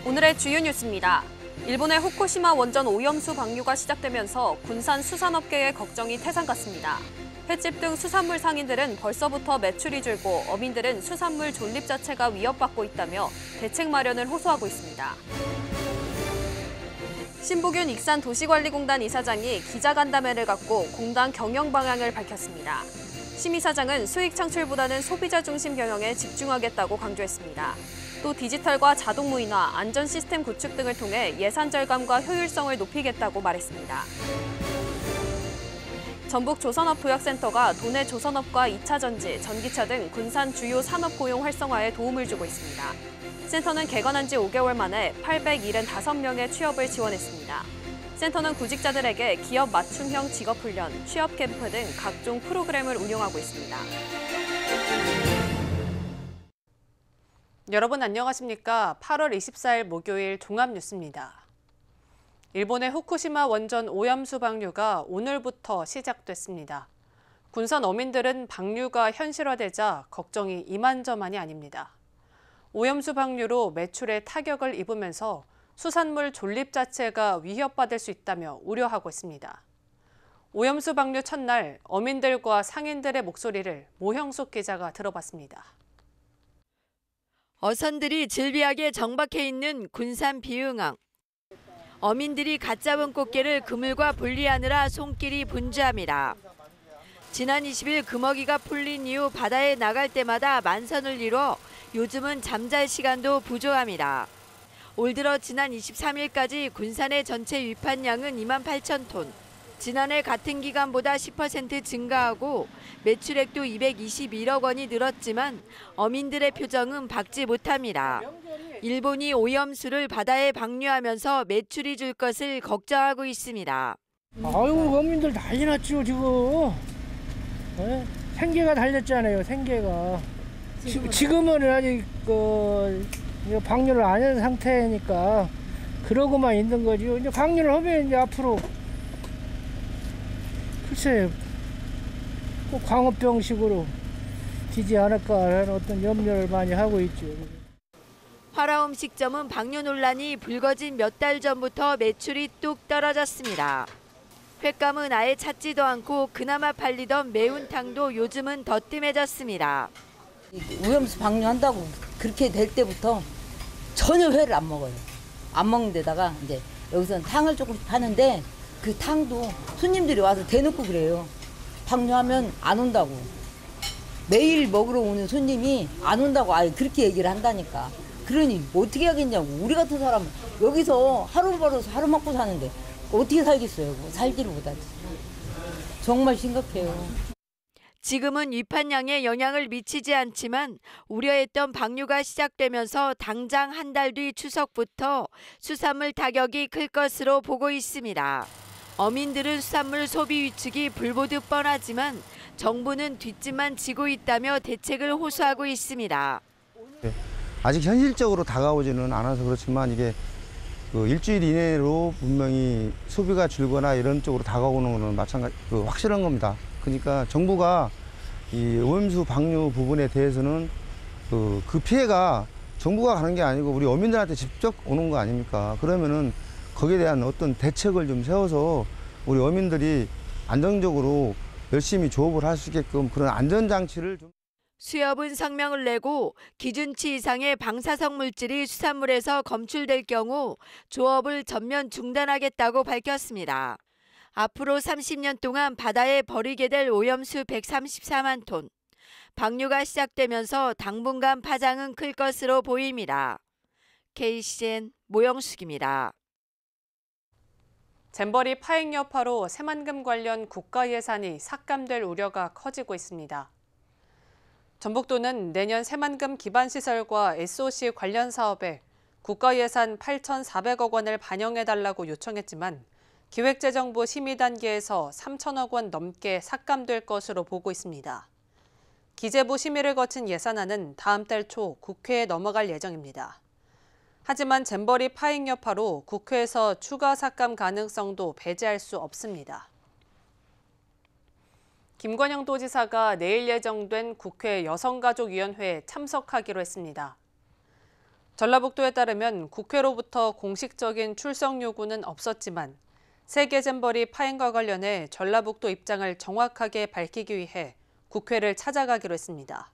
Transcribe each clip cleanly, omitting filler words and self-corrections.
오늘의 주요 뉴스입니다. 일본의 후쿠시마 원전 오염수 방류가 시작되면서 군산 수산업계의 걱정이 태산 같습니다. 횟집 등 수산물 상인들은 벌써부터 매출이 줄고 어민들은 수산물 존립 자체가 위협받고 있다며 대책 마련을 호소하고 있습니다. 신부균 익산도시관리공단 이사장이 기자간담회를 갖고 공단 경영 방향을 밝혔습니다. 심 이사장은 수익 창출보다는 소비자 중심 경영에 집중하겠다고 강조했습니다. 또 디지털과 자동 무인화, 안전 시스템 구축 등을 통해 예산 절감과 효율성을 높이겠다고 말했습니다. 전북 조선업도약센터가 도내 조선업과 2차 전지, 전기차 등 군산 주요 산업 고용 활성화에 도움을 주고 있습니다. 센터는 개관한 지 5개월 만에 875명의 취업을 지원했습니다. 센터는 구직자들에게 기업 맞춤형 직업훈련, 취업 캠프 등 각종 프로그램을 운영하고 있습니다. 여러분 안녕하십니까? 8월 24일 목요일 종합뉴스입니다. 일본의 후쿠시마 원전 오염수 방류가 오늘부터 시작됐습니다. 군산 어민들은 방류가 현실화되자 걱정이 이만저만이 아닙니다. 오염수 방류로 매출에 타격을 입으면서 수산물 존립 자체가 위협받을 수 있다며 우려하고 있습니다. 오염수 방류 첫날 어민들과 상인들의 목소리를 모형숙 기자가 들어봤습니다. 어선들이 질비하게 정박해 있는 군산 비흥항. 어민들이 갓 잡은 꽃게를 그물과 분리하느라 손길이 분주합니다. 지난 20일 금어기가 풀린 이후 바다에 나갈 때마다 만선을 이뤄 요즘은 잠잘 시간도 부족합니다. 올 들어 지난 23일까지 군산의 전체 위판량은 28,000톤. 지난해 같은 기간보다 10% 증가하고 매출액도 221억 원이 늘었지만 어민들의 표정은 밝지 못합니다. 일본이 오염수를 바다에 방류하면서 매출이 줄 것을 걱정하고 있습니다. 아유, 어민들 난리 났죠 지금. 네? 생계가 달렸잖아요, 생계가. 지금은 아직 방류를 안 한 상태니까 그러고만 있는 거죠. 이제 방류를 하면 이제 앞으로 글쎄 꼭 광우병식으로 되지 않을까 하는 어떤 염려를 많이 하고 있죠. 화라음식점은 방류 논란이 불거진 몇 달 전부터 매출이 뚝 떨어졌습니다. 횟감은 아예 찾지도 않고 그나마 팔리던 매운탕도 요즘은 더 뜸해졌습니다. 오염수 방류한다고 그렇게 될 때부터 전혀 회를 안 먹어요. 안 먹는 데다가 이제 여기서는 탕을 조금 파는데 그 탕도 손님들이 와서 대놓고 그래요. 방류하면 안 온다고. 매일 먹으러 오는 손님이 안 온다고 아예 그렇게 얘기를 한다니까. 그러니 어떻게 하겠냐고. 우리 같은 사람은 여기서 하루 벌어서 하루 먹고 사는데 어떻게 살겠어요. 살지를 못하지. 정말 심각해요. 지금은 위판량에 영향을 미치지 않지만 우려했던 방류가 시작되면서 당장 한 달 뒤 추석부터 수산물 타격이 클 것으로 보고 있습니다. 어민들은 수산물 소비 위축이 불보듯 뻔하지만 정부는 뒷짐만 지고 있다며 대책을 호소하고 있습니다. 아직 현실적으로 다가오지는 않아서 그렇지만 이게 일주일 이내로 분명히 소비가 줄거나 이런 쪽으로 다가오는 것은 마찬가지 확실한 겁니다. 그러니까 정부가 이 오염수 방류 부분에 대해서는 그 피해가 정부가 가는 게 아니고 우리 어민들한테 직접 오는 거 아닙니까? 그러면은 거기에 대한 어떤 대책을 좀 세워서 우리 어민들이 안정적으로 열심히 조업을 할 수 있게끔 그런 안전장치를 좀. 수협은 성명을 내고 기준치 이상의 방사성 물질이 수산물에서 검출될 경우 조업을 전면 중단하겠다고 밝혔습니다. 앞으로 30년 동안 바다에 버리게 될 오염수 134만 톤. 방류가 시작되면서 당분간 파장은 클 것으로 보입니다. KCN 모영숙입니다. 잼버리 파행 여파로 새만금 관련 국가 예산이 삭감될 우려가 커지고 있습니다. 전북도는 내년 새만금 기반시설과 SOC 관련 사업에 국가 예산 8,400억 원을 반영해달라고 요청했지만 기획재정부 심의 단계에서 3천억 원 넘게 삭감될 것으로 보고 있습니다. 기재부 심의를 거친 예산안은 다음 달 초 국회에 넘어갈 예정입니다. 하지만 잼버리 파행 여파로 국회에서 추가 삭감 가능성도 배제할 수 없습니다. 김관영 도지사가 내일 예정된 국회 여성가족위원회에 참석하기로 했습니다. 전라북도에 따르면 국회로부터 공식적인 출석 요구는 없었지만 세계 잼버리 파행과 관련해 전라북도 입장을 정확하게 밝히기 위해 국회를 찾아가기로 했습니다.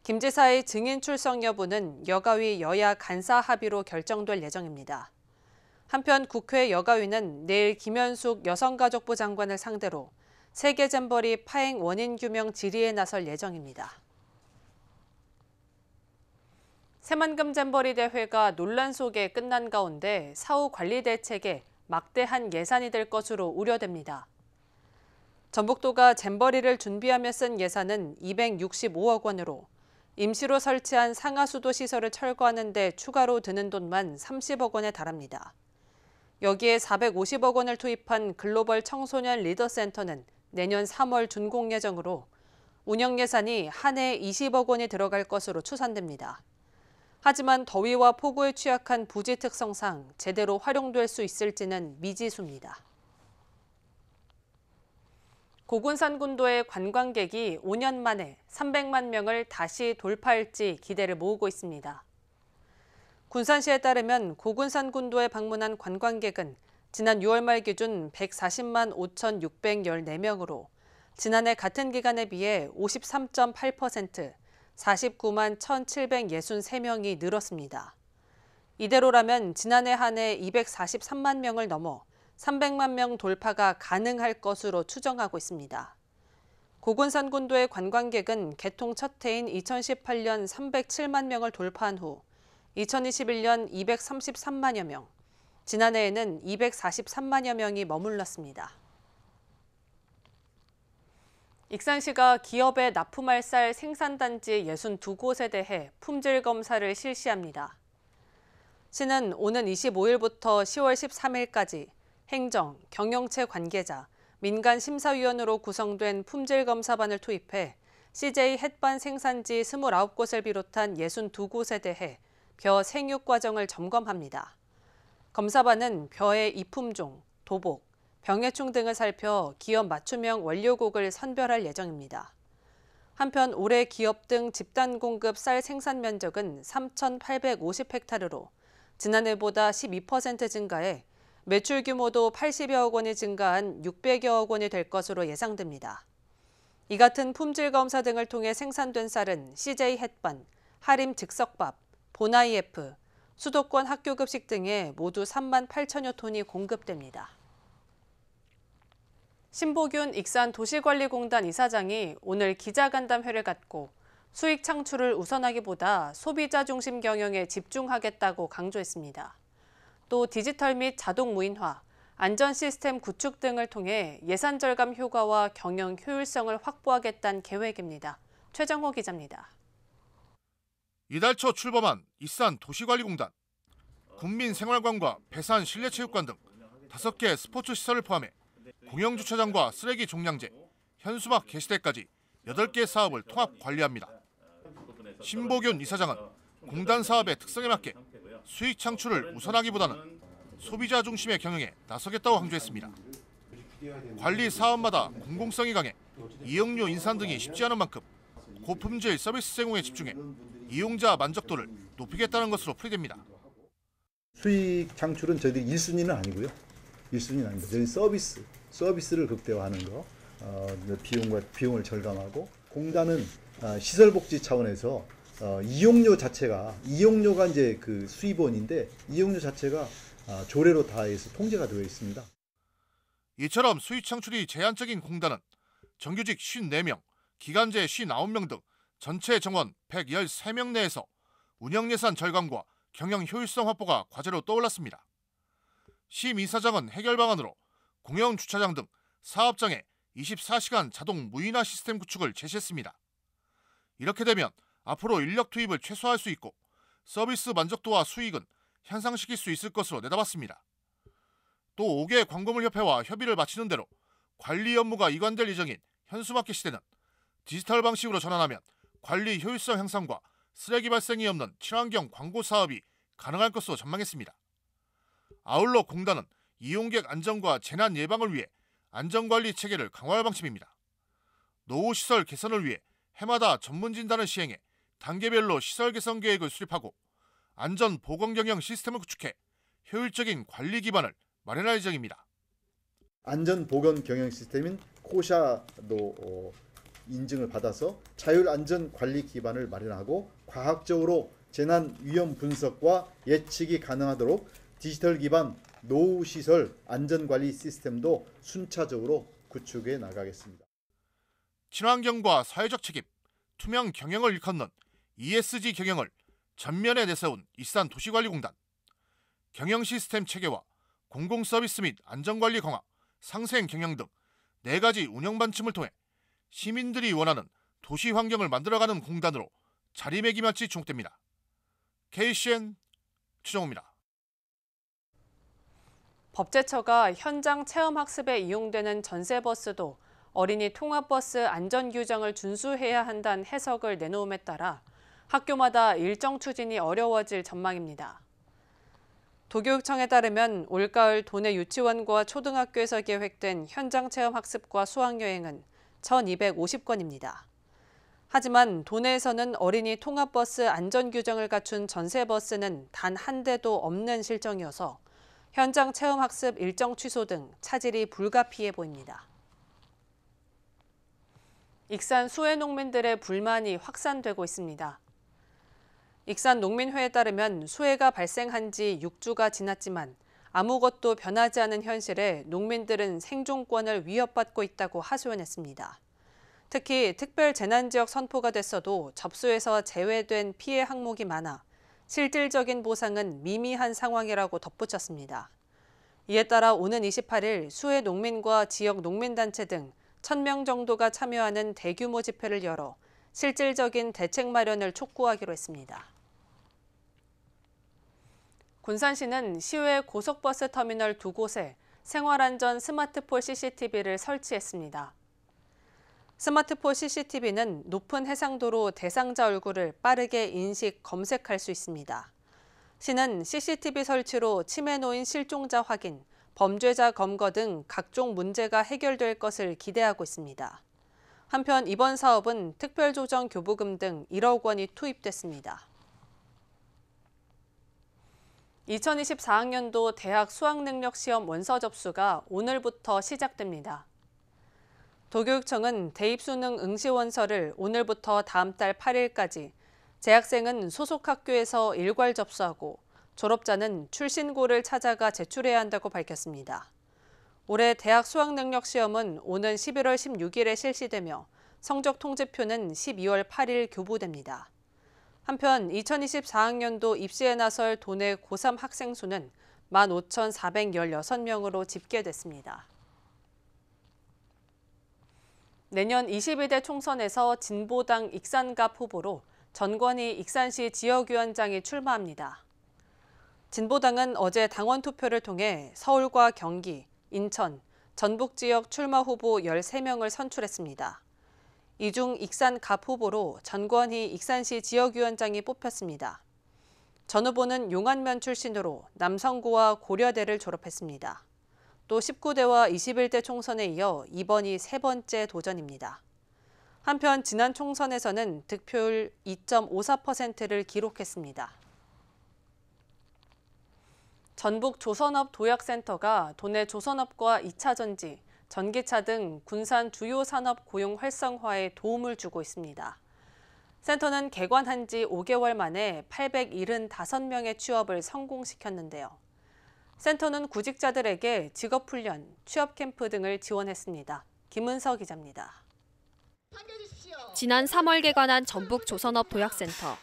김 지사의 증인 출석 여부는 여가위 여야 간사 합의로 결정될 예정입니다. 한편 국회 여가위는 내일 김현숙 여성가족부 장관을 상대로 세계 잼버리 파행 원인 규명 질의에 나설 예정입니다. 새만금 잼버리 대회가 논란 속에 끝난 가운데 사후 관리 대책에 막대한 예산이 될 것으로 우려됩니다. 전북도가 잼버리를 준비하며 쓴 예산은 265억 원으로 임시로 설치한 상하수도 시설을 철거하는 데 추가로 드는 돈만 30억 원에 달합니다. 여기에 450억 원을 투입한 글로벌 청소년 리더센터는 내년 3월 준공 예정으로 운영 예산이 한 해 20억 원이 들어갈 것으로 추산됩니다. 하지만 더위와 폭우에 취약한 부지 특성상 제대로 활용될 수 있을지는 미지수입니다. 고군산군도의 관광객이 5년 만에 300만 명을 다시 돌파할지 기대를 모으고 있습니다. 군산시에 따르면 고군산군도에 방문한 관광객은 지난 6월 말 기준 140만 5,614명으로 지난해 같은 기간에 비해 53.8%, 49만 1,763명이 늘었습니다. 이대로라면 지난해 한 해 243만 명을 넘어 300만 명 돌파가 가능할 것으로 추정하고 있습니다. 고군산군도의 관광객은 개통 첫 해인 2018년 307만 명을 돌파한 후 2021년 233만여 명, 지난해에는 243만여 명이 머물렀습니다. 익산시가 기업에 납품할 쌀 생산단지 62곳에 대해 품질 검사를 실시합니다. 시는 오는 25일부터 10월 13일까지 행정, 경영체 관계자, 민간 심사위원으로 구성된 품질검사반을 투입해 CJ 햇반 생산지 29곳을 비롯한 62곳에 대해 벼 생육 과정을 점검합니다. 검사반은 벼의 이품종, 도복, 병해충 등을 살펴 기업 맞춤형 원료곡을 선별할 예정입니다. 한편 올해 기업 등 집단 공급 쌀 생산 면적은 3,850헥타르로 지난해보다 12% 증가해 매출 규모도 80여억 원이 증가한 600여억 원이 될 것으로 예상됩니다. 이 같은 품질 검사 등을 통해 생산된 쌀은 CJ 햇반, 하림 즉석밥, 보나이F, 수도권 학교급식 등에 모두 3만 8천여 톤이 공급됩니다. 신보균 익산도시관리공단 이사장이 오늘 기자간담회를 갖고 수익 창출을 우선하기보다 소비자 중심 경영에 집중하겠다고 강조했습니다. 또 디지털 및 자동 무인화, 안전 시스템 구축 등을 통해 예산 절감 효과와 경영 효율성을 확보하겠다는 계획입니다. 최정호 기자입니다. 이달 초 출범한 익산도시관리공단, 국민생활관과 배산 실내체육관 등 5개 스포츠 시설을 포함해 공영주차장과 쓰레기 종량제, 현수막 게시대까지 8개 사업을 통합 관리합니다. 신보균 이사장은 공단 사업의 특성에 맞게 수익 창출을 우선하기보다는 소비자 중심의 경영에 나서겠다고 강조했습니다. 관리 사업마다 공공성이 강해 이용료 인상 등이 쉽지 않은 만큼 고품질 서비스 제공에 집중해 이용자 만족도를 높이겠다는 것으로 풀이됩니다. 수익 창출은 저희들이 1순위는 아니고요. 1순위는 아닙니다. 저희 서비스를 극대화하는 거, 비용을 절감하고, 공단은 시설복지 차원에서 이용료가 이제 그 수입원인데 이용료 자체가 조례로 다 해서 통제가 되어 있습니다. 이처럼 수익 창출이 제한적인 공단은 정규직 54명, 기간제 59명 등 전체 정원 113명 내에서 운영 예산 절감과 경영 효율성 확보가 과제로 떠올랐습니다. 심 이사장은 해결 방안으로 공영 주차장 등 사업장에 24시간 자동 무인화 시스템 구축을 제시했습니다. 이렇게 되면 앞으로 인력 투입을 최소화할 수 있고 서비스 만족도와 수익은 향상시킬 수 있을 것으로 내다봤습니다. 또 5개 광고물협회와 협의를 마치는 대로 관리 업무가 이관될 예정인 현수막계 시대는 디지털 방식으로 전환하면 관리 효율성 향상과 쓰레기 발생이 없는 친환경 광고 사업이 가능할 것으로 전망했습니다. 아울러 공단은 이용객 안전과 재난 예방을 위해 안전관리 체계를 강화할 방침입니다. 노후시설 개선을 위해 해마다 전문 진단을 시행해 단계별로 시설 개선 계획을 수립하고 안전 보건 경영 시스템을 구축해 효율적인 관리 기반을 마련할 예정입니다. 안전 보건 경영 시스템인 코샤도 인증을 받아서 자율 안전 관리 기반을 마련하고 과학적으로 재난 위험 분석과 예측이 가능하도록 디지털 기반 노후 시설 안전 관리 시스템도 순차적으로 구축해 나가겠습니다. 친환경과 사회적 책임, 투명 경영을 일컫는 ESG 경영을 전면에 내세운 일산도시관리공단. 경영 시스템 체계와 공공서비스 및 안전관리 강화, 상생 경영 등 4가지 운영 방침을 통해 시민들이 원하는 도시 환경을 만들어가는 공단으로 자리매김할지 주목됩니다. KCN 추정호입니다. 법제처가 현장 체험학습에 이용되는 전세버스도 어린이 통합버스 안전규정을 준수해야 한다는 해석을 내놓음에 따라 학교마다 일정 추진이 어려워질 전망입니다. 도교육청에 따르면 올가을 도내 유치원과 초등학교에서 계획된 현장 체험학습과 수학여행은 1,250건입니다. 하지만 도내에서는 어린이 통합버스 안전규정을 갖춘 전세버스는 단 한 대도 없는 실정이어서 현장 체험학습 일정 취소 등 차질이 불가피해 보입니다. 익산 수해농민들의 불만이 확산되고 있습니다. 익산 농민회에 따르면 수해가 발생한 지 6주가 지났지만 아무것도 변하지 않은 현실에 농민들은 생존권을 위협받고 있다고 하소연했습니다. 특히 특별 재난지역 선포가 됐어도 접수에서 제외된 피해 항목이 많아 실질적인 보상은 미미한 상황이라고 덧붙였습니다. 이에 따라 오는 28일 수해 농민과 지역 농민단체 등 1,000명 정도가 참여하는 대규모 집회를 열어 실질적인 대책 마련을 촉구하기로 했습니다. 군산시는 시외 고속버스 터미널 2곳에 생활안전 스마트폴 CCTV를 설치했습니다. 스마트폴 CCTV는 높은 해상도로 대상자 얼굴을 빠르게 인식, 검색할 수 있습니다. 시는 CCTV 설치로 치매 노인 실종자 확인, 범죄자 검거 등 각종 문제가 해결될 것을 기대하고 있습니다. 한편 이번 사업은 특별조정 교부금 등 1억 원이 투입됐습니다. 2024학년도 대학 수학능력시험 원서 접수가 오늘부터 시작됩니다. 도교육청은 대입수능 응시원서를 오늘부터 다음 달 8일까지, 재학생은 소속 학교에서 일괄 접수하고 졸업자는 출신고를 찾아가 제출해야 한다고 밝혔습니다. 올해 대학 수학능력시험은 오는 11월 16일에 실시되며 성적 통지표는 12월 8일 교부됩니다. 한편 2024학년도 입시에 나설 도내 고3 학생 수는 15,416명으로 집계됐습니다. 내년 22대 총선에서 진보당 익산갑 후보로 전권희 익산시 지역위원장이 출마합니다. 진보당은 어제 당원 투표를 통해 서울과 경기, 인천, 전북 지역 출마 후보 13명을 선출했습니다. 이 중 익산갑 후보로 전권희 익산시 지역위원장이 뽑혔습니다. 전 후보는 용안면 출신으로 남성고와 고려대를 졸업했습니다. 또 19대와 21대 총선에 이어 이번이 3번째 도전입니다. 한편 지난 총선에서는 득표율 2.54%를 기록했습니다. 전북 조선업 도약센터가 도내 조선업과 2차 전지, 전기차 등 군산 주요 산업 고용 활성화에 도움을 주고 있습니다. 센터는 개관한 지 5개월 만에 875명의 취업을 성공시켰는데요. 센터는 구직자들에게 직업훈련, 취업캠프 등을 지원했습니다. 김은서 기자입니다. 지난 3월 개관한 전북 조선업 도약센터.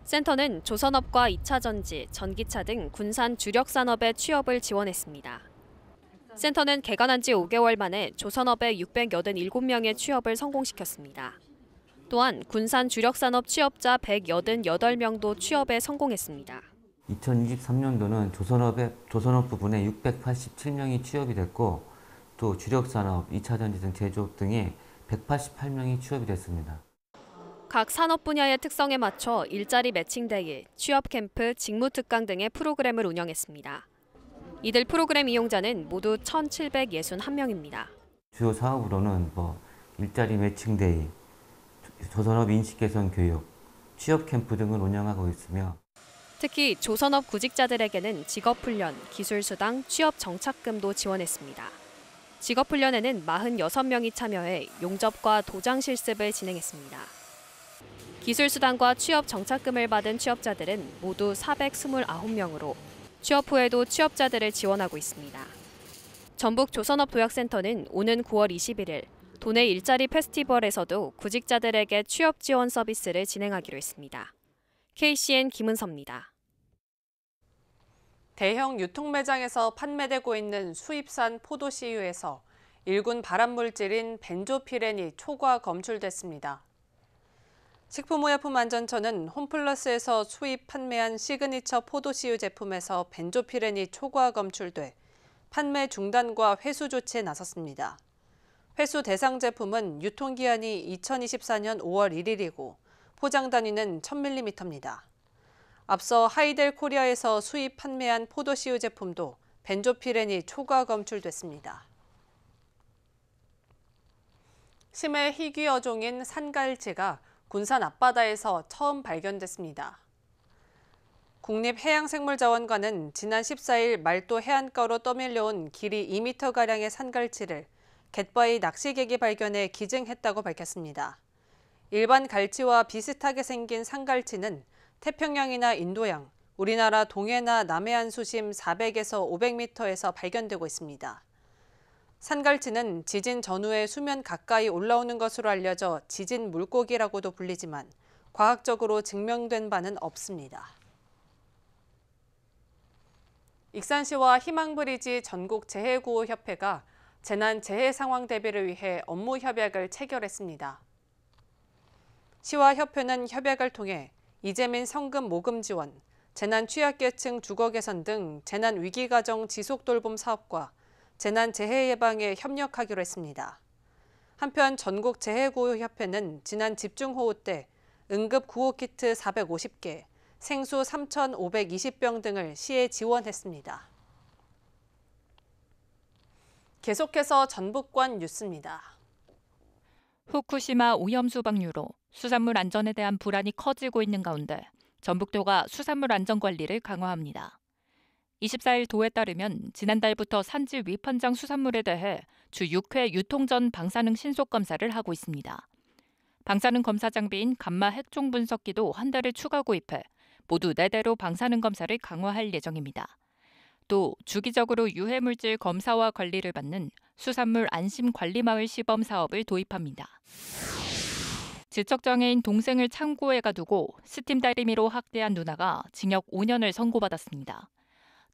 센터는 조선업과 2차 전지, 전기차 등 군산 주력 산업의 취업을 지원했습니다. 센터는 개관한 지 5개월 만에 조선업의 687명의 취업을 성공시켰습니다. 또한 군산 주력 산업 취업자 188명도 취업에 성공했습니다. 2023년도는 조선업 부분에 687명이 취업이 됐고 또 주력산업, 2차 전지 등 제조업 등에 188명이 취업이 됐습니다. 각 산업 분야의 특성에 맞춰 일자리 매칭데이, 취업 캠프, 직무 특강 등의 프로그램을 운영했습니다. 이들 프로그램 이용자는 모두 1,761명입니다. 주요 사업으로는 일자리 매칭데이, 조선업 인식 개선 교육, 취업 캠프 등을 운영하고 있으며 특히 조선업 구직자들에게는 직업훈련, 기술수당, 취업정착금도 지원했습니다. 직업훈련에는 46명이 참여해 용접과 도장 실습을 진행했습니다. 기술수당과 취업정착금을 받은 취업자들은 모두 429명으로 취업 후에도 취업자들을 지원하고 있습니다. 전북 조선업 도약센터는 오는 9월 21일 도내 일자리 페스티벌에서도 구직자들에게 취업 지원 서비스를 진행하기로 했습니다. KCN 김은서입니다. 대형 유통매장에서 판매되고 있는 수입산 포도씨유에서 일군 발암물질인 벤조피렌이 초과 검출됐습니다. 식품의약품안전처는 홈플러스에서 수입 판매한 시그니처 포도씨유 제품에서 벤조피렌이 초과 검출돼 판매 중단과 회수 조치에 나섰습니다. 회수 대상 제품은 유통기한이 2024년 5월 1일이고 포장 단위는 1000ml입니다. 앞서 하이델 코리아에서 수입 판매한 포도씨유 제품도 벤조피렌이 초과 검출됐습니다. 심해 희귀 어종인 산갈치가 군산 앞바다에서 처음 발견됐습니다. 국립해양생물자원관은 지난 14일 말도 해안가로 떠밀려온 길이 2m가량의 산갈치를 갯바위 낚시객이 발견해 기증했다고 밝혔습니다. 일반 갈치와 비슷하게 생긴 산갈치는 태평양이나 인도양, 우리나라 동해나 남해안 수심 400에서 500m에서 발견되고 있습니다. 산갈치는 지진 전후에 수면 가까이 올라오는 것으로 알려져 지진 물고기라고도 불리지만 과학적으로 증명된 바는 없습니다. 익산시와 희망브리지 전국재해구호협회가 재난 재해 상황 대비를 위해 업무 협약을 체결했습니다. 시와 협회는 협약을 통해 이재민 성금 모금 지원, 재난 취약계층 주거 개선 등 재난 위기 가정 지속 돌봄 사업과 재난 재해 예방에 협력하기로 했습니다. 한편 전국재해구호협회는 지난 집중호우 때 응급 구호 키트 450개, 생수 3,520병 등을 시에 지원했습니다. 계속해서 전북권 뉴스입니다. 후쿠시마 오염수 방류로 수산물 안전에 대한 불안이 커지고 있는 가운데 전북도가 수산물 안전 관리를 강화합니다. 24일 도에 따르면 지난달부터 산지 위판장 수산물에 대해 주 6회 유통 전 방사능 신속 검사를 하고 있습니다. 방사능 검사 장비인 감마 핵종 분석기도 한 대를 추가 구입해 모두 4대로 방사능 검사를 강화할 예정입니다. 또 주기적으로 유해물질 검사와 관리를 받는 수산물 안심관리마을 시범 사업을 도입합니다. 지적장애인 동생을 창고에 가두고 스팀 다리미로 학대한 누나가 징역 5년을 선고받았습니다.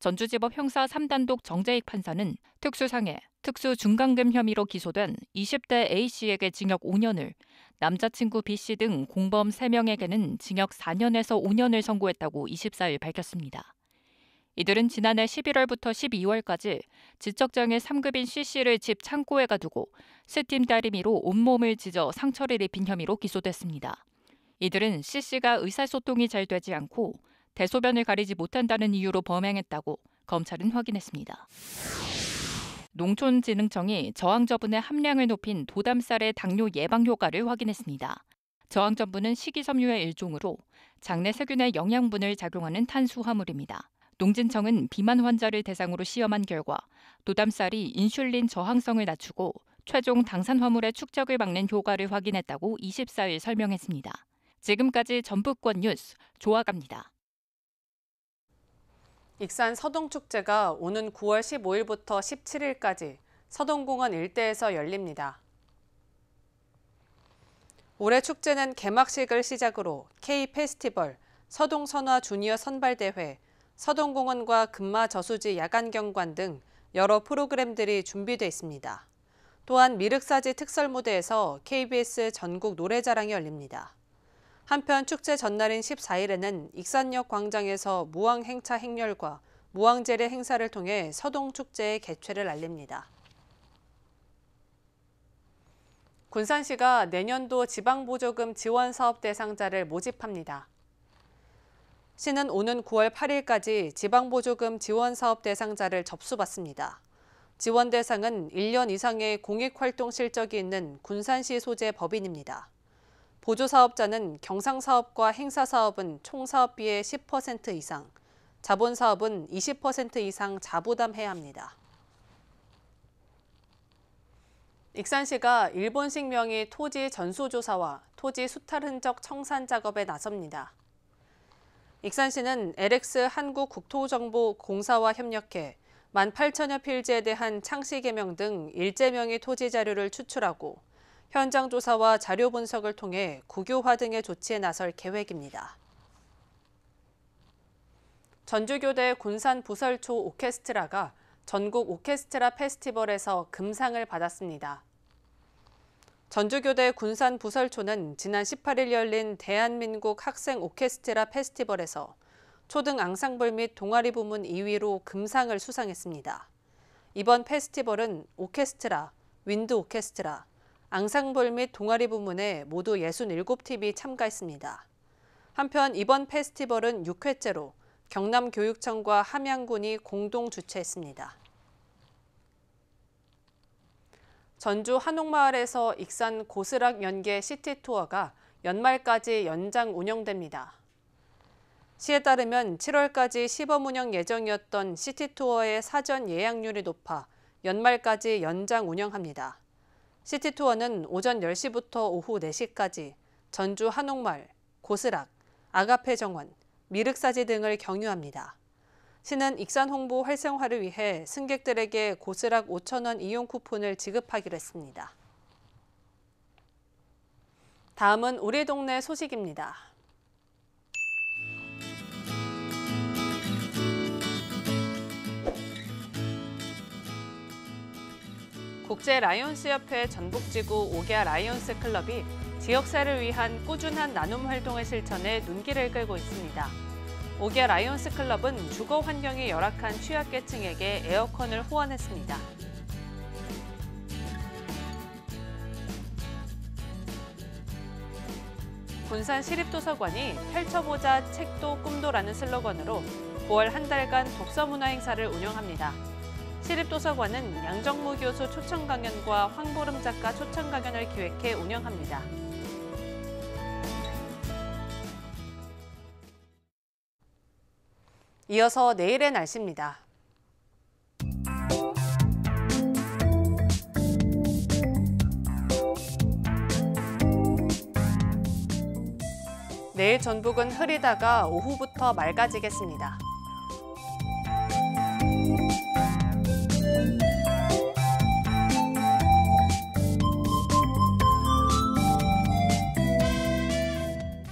전주지법 형사 3단독 정재익 판사는 특수상해, 특수중간금 혐의로 기소된 20대 A씨에게 징역 5년을, 남자친구 B씨 등 공범 3명에게는 징역 4년에서 5년을 선고했다고 24일 밝혔습니다. 이들은 지난해 11월부터 12월까지 지적장애 3급인 C씨를 집 창고에 가두고 스팀 다리미로 온몸을 찢어 상처를 입힌 혐의로 기소됐습니다. 이들은 C씨가 의사소통이 잘 되지 않고 대소변을 가리지 못한다는 이유로 범행했다고 검찰은 확인했습니다. 농촌진흥청이 저항저분의 함량을 높인 도담쌀의 당뇨 예방 효과를 확인했습니다. 저항전분은 식이섬유의 일종으로 장내 세균의 영양분을 작용하는 탄수화물입니다. 농진청은 비만 환자를 대상으로 시험한 결과 도담쌀이 인슐린 저항성을 낮추고 최종 당산화물의 축적을 막는 효과를 확인했다고 24일 설명했습니다. 지금까지 전북권 뉴스 조아갑니다. 익산 서동축제가 오는 9월 15일부터 17일까지 서동공원 일대에서 열립니다. 올해 축제는 개막식을 시작으로 K-페스티벌, 서동선화 주니어 선발대회, 서동공원과 금마저수지 야간경관 등 여러 프로그램들이 준비돼 있습니다. 또한 미륵사지 특설무대에서 KBS 전국 노래자랑이 열립니다. 한편 축제 전날인 14일에는 익산역 광장에서 무왕행차 행렬과 무왕제례 행사를 통해 서동축제의 개최를 알립니다. 군산시가 내년도 지방보조금 지원사업 대상자를 모집합니다. 시는 오는 9월 8일까지 지방보조금 지원사업 대상자를 접수받습니다. 지원 대상은 1년 이상의 공익활동 실적이 있는 군산시 소재 법인입니다. 보조사업자는 경상사업과 행사사업은 총사업비의 10% 이상, 자본사업은 20% 이상 자부담해야 합니다. 익산시가 일본식 명의 토지 전수조사와 토지 수탈 흔적 청산 작업에 나섭니다. 익산시는 LX 한국국토정보공사와 협력해 18,000여 필지에 대한 창씨 개명 등 일제 명의 토지 자료를 추출하고 현장 조사와 자료 분석을 통해 국유화 등의 조치에 나설 계획입니다. 전주교대 군산 부설초 오케스트라가 전국 오케스트라 페스티벌에서 금상을 받았습니다. 전주교대 군산 부설초는 지난 18일 열린 대한민국 학생 오케스트라 페스티벌에서 초등 앙상블 및 동아리 부문 2위로 금상을 수상했습니다. 이번 페스티벌은 오케스트라, 윈드 오케스트라, 앙상블 및 동아리 부문에 모두 67팀이 참가했습니다. 한편 이번 페스티벌은 6회째로 경남교육청과 함양군이 공동 주최했습니다. 전주 한옥마을에서 익산 고스락 연계 시티투어가 연말까지 연장 운영됩니다. 시에 따르면 7월까지 시범 운영 예정이었던 시티투어의 사전 예약률이 높아 연말까지 연장 운영합니다. 시티투어는 오전 10시부터 오후 4시까지 전주 한옥마을, 고스락, 아가페 정원, 미륵사지 등을 경유합니다. 시는 익산 홍보 활성화를 위해 승객들에게 고스락 5,000원 이용 쿠폰을 지급하기로 했습니다. 다음은 우리 동네 소식입니다. 국제라이온스협회 전북지구 오기아 라이온스 클럽이 지역사를 위한 꾸준한 나눔 활동을 실천해 눈길을 끌고 있습니다. 오기아 라이온스 클럽은 주거 환경이 열악한 취약계층에게 에어컨을 후원했습니다. 군산 시립도서관이 펼쳐보자 책도 꿈도라는 슬로건으로 9월 한 달간 독서문화 행사를 운영합니다. 시립도서관은 양정무 교수 초청 강연과 황보름 작가 초청 강연을 기획해 운영합니다. 이어서 내일의 날씨입니다. 내일 전북은 흐리다가 오후부터 맑아지겠습니다.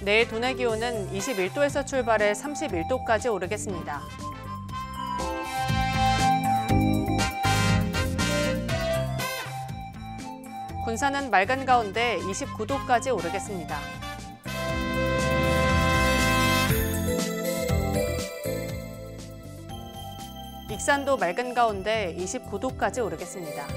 내일 도내 기온은 21도에서 출발해 31도까지 오르겠습니다. 군산은 맑은 가운데 29도까지 오르겠습니다. 익산도 맑은 가운데 29도까지 오르겠습니다.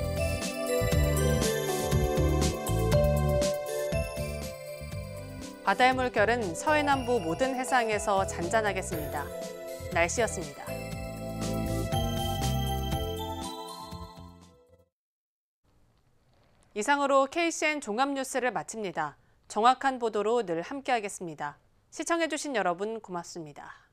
바다의 물결은 서해남부 모든 해상에서 잔잔하겠습니다. 날씨였습니다. 이상으로 KCN 종합뉴스를 마칩니다. 정확한 보도로 늘 함께하겠습니다. 시청해주신 여러분 고맙습니다.